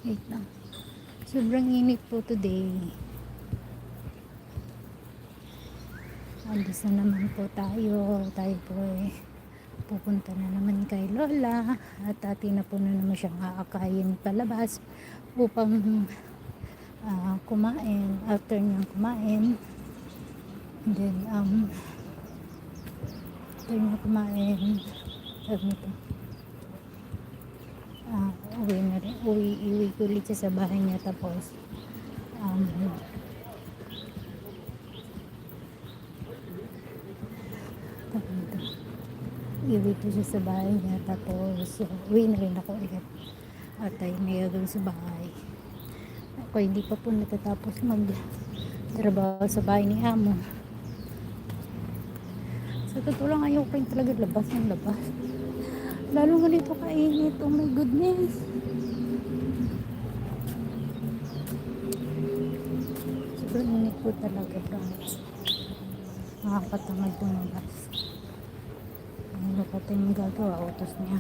Wait lang. Sobrang init po today. Alis na naman po tayo. Tayo po pupunta na naman kay Lola. At atin na po na naman siyang aakayin palabas upang kumain. After niyang kumain, and then after niya kumain, sabi nito, uwi na rin. Iwi ko ulit siya sa bahay niya. Tapos iwi ko siya sa bahay niya. Tapos uwi na rin ako ulit. At tayo na doon sa bahay. Ako hindi pa po natatapos magtrabaho sa bahay ni Amo. Sa totoo lang, ayaw ko rin talaga labas ng labas. Lalo nga dito kainit. Oh my goodness. Sobrang init po talaga, promise. Nakakatamad lumabas. Ano pa tayong gagawa? Utos niya.